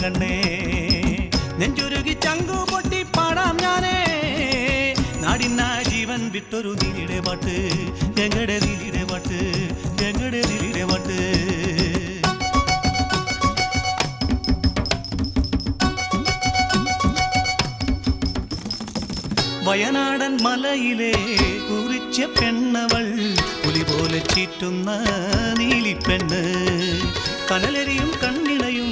കണ്ണേ നെഞ്ചുരുകി ചങ്കു പൊട്ടി പാടാം ഞാനേ നാടിനാ ജീവൻ വിട്ടൊരു ദിലിയുടെ പാട്ട് എങ്ങടെ ദിലിയുടെ പാട്ട് എങ്ങടെ ദിലിയുടെ പാട്ട് വയനാടൻ മലയിലെ കുറിച്ച പെണ്ണവൾ പുലി പോലെ ചീറ്റുന്ന നീലിപ്പെണ്ണ് കനലരിയും കണ്ണിണയും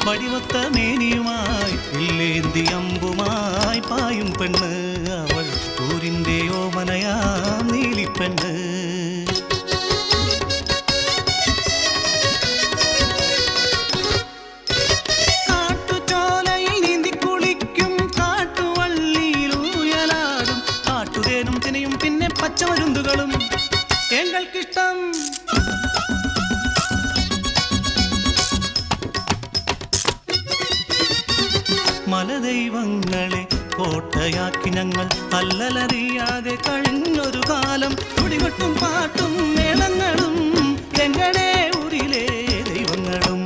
പടിവത്ത മേനിയുമായി ഇല്ലേന്തി അമ്പുമായി പായും പെണ്ണ് അവൾ ഊരിൻ്റെ ഓമനയാം നീലിപ്പെണ്ണ് പച്ചമരുന്നുകളും എങ്ങൾക്കിഷ്ടം മലദൈവങ്ങളെ കോട്ടയാക്കി ഞങ്ങൾ അല്ലലറിയാതെ കഴിഞ്ഞൊരു കാലം തുടികൊട്ടും പാട്ടും മേളങ്ങളും എങ്ങനെ ഊരിലെ ദൈവങ്ങളും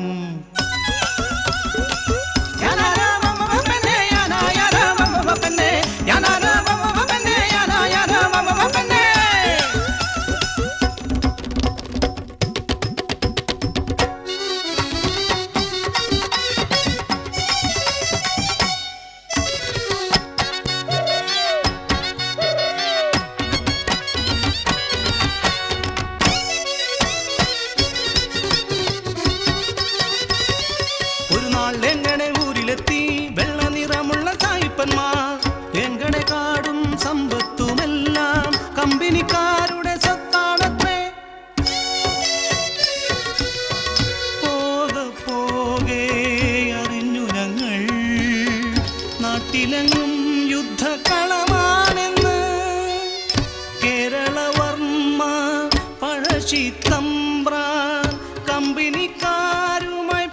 എങ്ങനെ ഊരിലെത്തി വെള്ള നിറമുള്ള സായിപ്പന്മാർ എങ്ങനെ കാടും സമ്പത്തുമെല്ലാം കമ്പനിക്കാരുടെ സ്വത്താണത്രേ പോകെ പോകെ അറിഞ്ഞു ഞങ്ങൾ നാട്ടിലെങ്ങും യുദ്ധകളമാണെന്ന് കേരളവർമ്മ പഴശ്ശി തമ്പ്രാൻ കമ്പനിക്കാരുമായി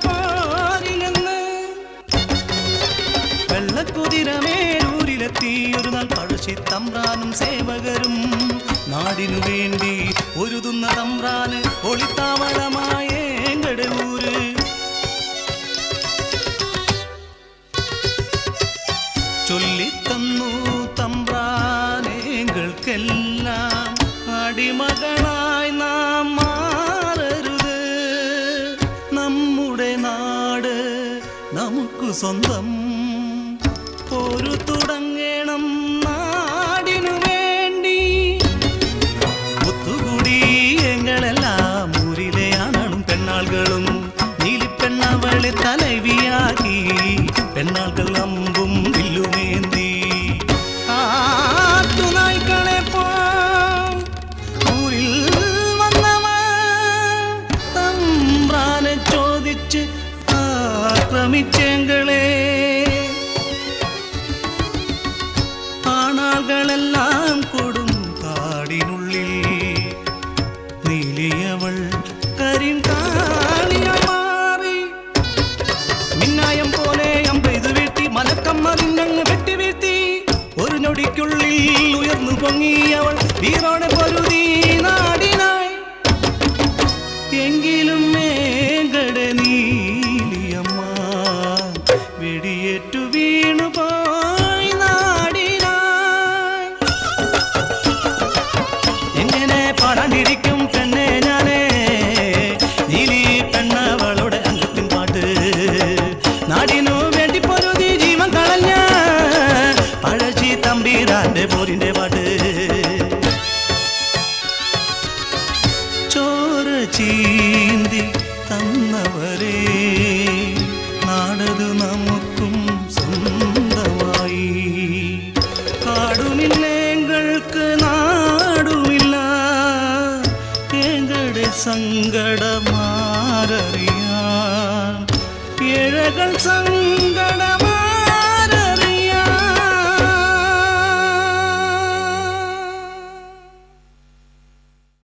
കുതിരമേരൂരിലെത്തി ഒരു നാൾ പഴശ്ശി തമ്പ്രാനും സേവകരും നാടിനു വേണ്ടി ഒരുതുന്ന തമ്പ്രാന് ഒളിത്താവളമായ എങ്ങടെ ഊര് ചൊല്ലിത്തന്നു തമ്പ്രാനേങ്ങൾക്കെല്ലാം അടിമകളായി നാം മാറരുത് നമ്മുടെ നാട് നമുക്ക് സ്വന്തം ഒരു തുടങ്ങണം നാടിനു വേണ്ടി ഒത്തുകൂടി എങ്ങളെല്ലാം ഊരിലെ ആണും പെണ്ണാളുകളും നീലിപ്പെണ്ണവളെ തലവിയാക്കി പെണ്ണാളുകൾ അമ്പും വില്ലുമേന്തി ആട്ടുനായ്ക്കളെ ഊരിൽ വന്നവൻ തമ്പ്രാനെ ചോദിച്ച് ആക്രമിച്ചെങ്കളെ ാളുകളെല്ലാം കൊടും കാടിനുള്ളിൽ നീലിയവൾ കരിങ്കാളിയായി മാറി മിന്നായം പോലെ അമ്പെയ്തു വീഴ്ത്തി മലക്കമ്മറിഞ്ഞങ്ങ് വെട്ടി വീഴ്ത്തി ഒരു ഞൊടിക്കുള്ളിൽ ഉയർന്നു പൊങ്ങിയവൾ വീറോടെ പൊരുതി നാടിനായി എങ്കിലും മേഘട നീലിയമ്മ വെടിയേറ്റു വീണുപോ പാടാണ്ടിരിക്കും പെണ്ണെ ഞാനേ നീലി പെണ്ണവളുടെ അംഗത്തിൻ പാട്ട് നാടിനു വേണ്ടി പൊരുതി ജീവൻ കളഞ്ഞ പഴശ്ശി തമ്പീരാന്റെ പോരിന്റെ പാട്ട് ചോര ചീന്തി തന്നവരെ നാടതു നമുക്കും സ്വന്തമായി കാടുമില്ലേക്ക് നാടുമില്ല സങ്കടമാരറിയാൻ ഏഴകൾ സങ്കട